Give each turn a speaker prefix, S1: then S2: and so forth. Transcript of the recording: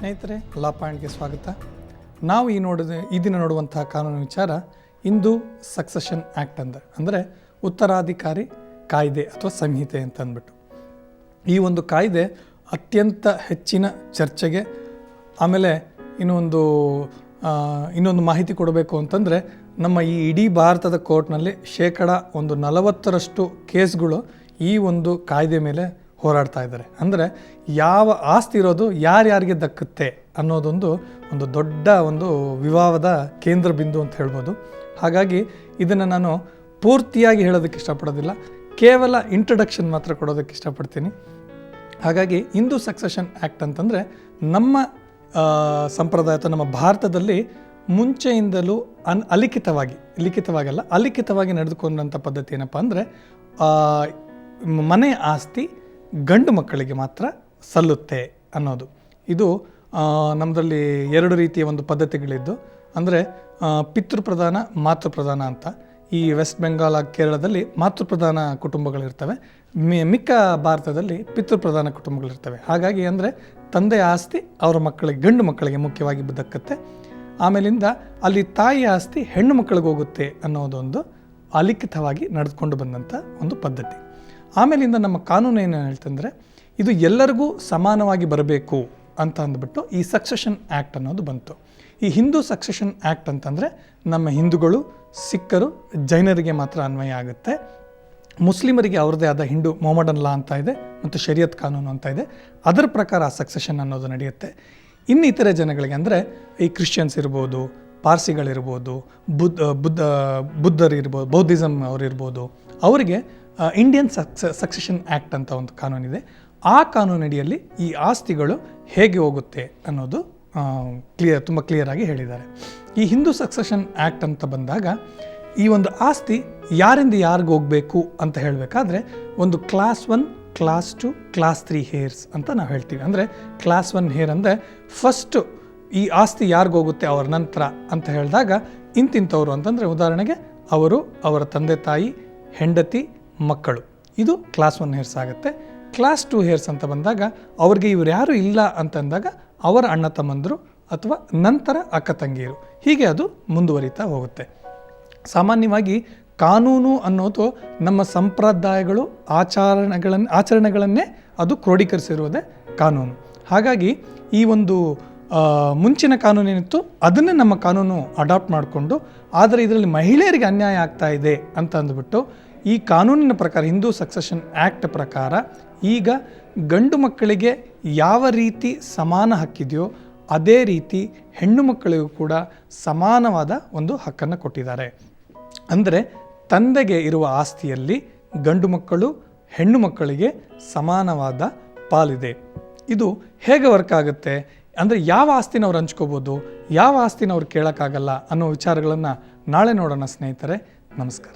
S1: ಸ್ನೇಹಿತರೆ, ಲಾ ಪಾಯಿಂಟ್ಗೆ ಸ್ವಾಗತ. ನಾವು ಈ ದಿನ ನೋಡುವಂತಹ ಕಾನೂನು ವಿಚಾರ ಹಿಂದೂ ಸಕ್ಸೆಷನ್ ಆ್ಯಕ್ಟ್ ಅಂದರೆ ಉತ್ತರಾಧಿಕಾರಿ ಕಾಯ್ದೆ ಅಥವಾ ಸಂಹಿತೆ ಅಂತ ಅಂದ್ಬಿಟ್ಟು. ಈ ಒಂದು ಕಾಯ್ದೆ ಅತ್ಯಂತ ಹೆಚ್ಚಿನ ಚರ್ಚೆಗೆ, ಆಮೇಲೆ ಇನ್ನೊಂದು ಮಾಹಿತಿ ಕೊಡಬೇಕು ಅಂತಂದರೆ, ನಮ್ಮ ಈ ಇಡೀ ಭಾರತದ ಕೋರ್ಟ್ನಲ್ಲಿ 40% ಕೇಸ್ಗಳು ಈ ಒಂದು ಕಾಯ್ದೆ ಮೇಲೆ ಹೋರಾಡ್ತಾ ಇದ್ದಾರೆ. ಅಂದರೆ ಯಾವ ಆಸ್ತಿ ಇರೋದು ಯಾರ್ಯಾರಿಗೆ ದಕ್ಕುತ್ತೆ ಅನ್ನೋದೊಂದು ದೊಡ್ಡ ವಿವಾದದ ಕೇಂದ್ರ ಬಿಂದು ಅಂತ ಹೇಳ್ಬೋದು. ಹಾಗಾಗಿ ಇದನ್ನು ನಾನು ಪೂರ್ತಿಯಾಗಿ ಹೇಳೋದಕ್ಕೆ ಇಷ್ಟಪಡೋದಿಲ್ಲ, ಕೇವಲ ಇಂಟ್ರಡಕ್ಷನ್ ಮಾತ್ರ ಕೊಡೋದಕ್ಕೆ ಇಷ್ಟಪಡ್ತೀನಿ. ಹಾಗಾಗಿ ಹಿಂದೂ ಸಕ್ಸೆಷನ್ ಆ್ಯಕ್ಟ್ ಅಂತಂದರೆ ನಮ್ಮ ಸಂಪ್ರದಾಯ ಅಥವಾ ನಮ್ಮ ಭಾರತದಲ್ಲಿ ಮುಂಚೆಯಿಂದಲೂ ಅಲಿಖಿತವಾಗಿ ನಡೆದುಕೊಂಡಂಥ ಪದ್ಧತಿ ಏನಪ್ಪ ಅಂದರೆ, ಮನೆ ಆಸ್ತಿ ಗಂಡು ಮಕ್ಕಳಿಗೆ ಮಾತ್ರ ಸಲ್ಲುತ್ತೆ ಅನ್ನೋದು. ಇದು ನಮ್ಮದಲ್ಲಿ 2 ರೀತಿಯ ಪದ್ಧತಿಗಳಿದ್ದು, ಅಂದರೆ ಪಿತೃಪ್ರಧಾನ, ಮಾತೃಪ್ರಧಾನ ಅಂತ. ಈ ವೆಸ್ಟ್ ಬೆಂಗಾಲ್, ಕೇರಳದಲ್ಲಿ ಮಾತೃಪ್ರಧಾನ ಕುಟುಂಬಗಳಿರ್ತವೆ, ಮಿಕ್ಕ ಭಾರತದಲ್ಲಿ ಪಿತೃಪ್ರಧಾನ ಕುಟುಂಬಗಳಿರ್ತವೆ. ಹಾಗಾಗಿ ಅಂದರೆ ತಂದೆಯ ಆಸ್ತಿ ಅವರ ಮಕ್ಕಳಿಗೆ, ಗಂಡು ಮಕ್ಕಳಿಗೆ ಮುಖ್ಯವಾಗಿ ದಕ್ಕತ್ತೆ. ಆಮೇಲಿಂದ ಅಲ್ಲಿ ತಾಯಿಯ ಆಸ್ತಿ ಹೆಣ್ಣು ಮಕ್ಕಳಿಗೆ ಹೋಗುತ್ತೆ ಅನ್ನೋದೊಂದು ಅಲಿಖಿತವಾಗಿ ನಡೆದುಕೊಂಡು ಬಂದಂಥ ಒಂದು ಪದ್ಧತಿ. ಆಮೇಲಿಂದ ನಮ್ಮ ಕಾನೂನು ಏನು ಹೇಳ್ತಂದರೆ, ಇದು ಎಲ್ಲರಿಗೂ ಸಮಾನವಾಗಿ ಬರಬೇಕು ಅಂತ ಅಂದ್ಬಿಟ್ಟು ಈ ಸಕ್ಸೆಷನ್ ಆ್ಯಕ್ಟ್ ಅನ್ನೋದು ಬಂತು. ಈ ಹಿಂದೂ ಸಕ್ಸೆಷನ್ ಆ್ಯಕ್ಟ್ ಅಂತಂದರೆ ನಮ್ಮ ಹಿಂದೂಗಳು, ಸಿಖ್ಖರು, ಜೈನರಿಗೆ ಮಾತ್ರ ಅನ್ವಯ ಆಗುತ್ತೆ. ಮುಸ್ಲಿಮರಿಗೆ ಅವ್ರದ್ದೇ ಆದ ಹಿಂದೂ ಮೊಹಮ್ಮಡನ್ ಲಾ ಅಂತ ಇದೆ ಮತ್ತು ಶರಿಯತ್ ಕಾನೂನು ಅಂತ ಇದೆ, ಅದರ ಪ್ರಕಾರ ಸಕ್ಸೆಷನ್ ಅನ್ನೋದು ನಡೆಯುತ್ತೆ. ಇನ್ನಿತರೆ ಜನಗಳಿಗೆ ಅಂದರೆ ಈ ಕ್ರಿಶ್ಚಿಯನ್ಸ್ ಇರ್ಬೋದು, ಪಾರ್ಸಿಗಳಿರ್ಬೋದು, ಬುದ್ಧರಿರ್ಬೋದು, ಬೌದ್ಧಿಸಮ್ ಅವರಿರ್ಬೋದು, ಅವರಿಗೆ ಇಂಡಿಯನ್ ಸಕ್ಸೆಷನ್ ಆ್ಯಕ್ಟ್ ಅಂತ ಒಂದು ಕಾನೂನಿದೆ. ಆ ಕಾನೂನಡಿಯಲ್ಲಿ ಈ ಆಸ್ತಿಗಳು ಹೇಗೆ ಹೋಗುತ್ತೆ ಅನ್ನೋದು ತುಂಬ ಕ್ಲಿಯರಾಗಿ ಹೇಳಿದ್ದಾರೆ. ಈ ಹಿಂದೂ ಸಕ್ಸೆಷನ್ ಆ್ಯಕ್ಟ್ ಅಂತ ಬಂದಾಗ ಈ ಒಂದು ಆಸ್ತಿ ಯಾರಿಂದ ಯಾರಿಗೆ ಹೋಗಬೇಕು ಅಂತ ಹೇಳಬೇಕಾದ್ರೆ ಒಂದು ಕ್ಲಾಸ್ 1, ಕ್ಲಾಸ್ 2, ಕ್ಲಾಸ್ 3 ಹೇರ್ಸ್ ಅಂತ ನಾವು ಹೇಳ್ತೀವಿ. ಅಂದರೆ ಕ್ಲಾಸ್ 1 ಹೇರ್ ಅಂದರೆ ಫಸ್ಟು ಈ ಆಸ್ತಿ ಯಾರಿಗೋಗುತ್ತೆ ಅವರ ನಂತರ ಅಂತ ಹೇಳಿದಾಗ ಇಂತಿಂಥವ್ರು ಅಂತಂದರೆ, ಉದಾಹರಣೆಗೆ ಅವರ ತಂದೆ ತಾಯಿ, ಹೆಂಡತಿ, ಮಕ್ಕಳು, ಇದು ಕ್ಲಾಸ್ 1 ಹೇರ್ಸ್ ಆಗುತ್ತೆ. ಕ್ಲಾಸ್ 2 ಹೇರ್ಸ್ ಅಂತ ಬಂದಾಗ ಅವ್ರಿಗೆ ಇವ್ರು ಯಾರು ಇಲ್ಲ ಅಂತಂದಾಗ ಅವರ ಅಣ್ಣ ತಮ್ಮಂದರು ಅಥವಾ ನಂತರ ಅಕ್ಕ ತಂಗಿಯರು, ಹೀಗೆ ಅದು ಮುಂದುವರಿತಾ ಹೋಗುತ್ತೆ. ಸಾಮಾನ್ಯವಾಗಿ ಕಾನೂನು ಅನ್ನೋದು ನಮ್ಮ ಸಂಪ್ರದಾಯಗಳು, ಆಚರಣೆಗಳನ್ನೇ ಅದು ಕ್ರೋಢೀಕರಿಸಿರುವುದೇ ಕಾನೂನು. ಹಾಗಾಗಿ ಈ ಮುಂಚಿನ ಕಾನೂನೇನಿತ್ತು ಅದನ್ನೇ ನಮ್ಮ ಕಾನೂನು ಅಡಾಪ್ಟ್ ಮಾಡಿಕೊಂಡು, ಆದರೆ ಇದರಲ್ಲಿ ಮಹಿಳೆಯರಿಗೆ ಅನ್ಯಾಯ ಆಗ್ತಾ ಇದೆ ಅಂತ ಅಂದ್ಬಿಟ್ಟು ಈ ಕಾನೂನಿನ ಪ್ರಕಾರ, ಹಿಂದೂ ಸಕ್ಸೆಷನ್ ಆ್ಯಕ್ಟ್ ಪ್ರಕಾರ, ಈಗ ಗಂಡು ಮಕ್ಕಳಿಗೆ ಯಾವ ರೀತಿ ಸಮಾನ ಹಕ್ಕಿದೆಯೋ ಅದೇ ರೀತಿ ಹೆಣ್ಣು ಮಕ್ಕಳಿಗೂ ಕೂಡ ಸಮಾನವಾದ ಒಂದು ಹಕ್ಕನ್ನು ಕೊಟ್ಟಿದ್ದಾರೆ. ಅಂದರೆ ತಂದೆಗೆ ಇರುವ ಆಸ್ತಿಯಲ್ಲಿ ಗಂಡು ಮಕ್ಕಳು, ಹೆಣ್ಣು ಮಕ್ಕಳಿಗೆ ಸಮಾನವಾದ ಪಾಲಿದೆ. ಇದು ಹೇಗೆ ವರ್ಕ್ ಆಗುತ್ತೆ ಅಂದರೆ, ಯಾವ ಆಸ್ತಿನ ಅವ್ರು ಹಂಚ್ಕೋಬೋದು, ಯಾವ ಆಸ್ತಿನ ಅವ್ರು ಕೇಳೋಕ್ಕಾಗಲ್ಲ ಅನ್ನೋ ವಿಚಾರಗಳನ್ನು ನಾಳೆ ನೋಡೋಣ ಸ್ನೇಹಿತರೆ. ನಮಸ್ಕಾರ.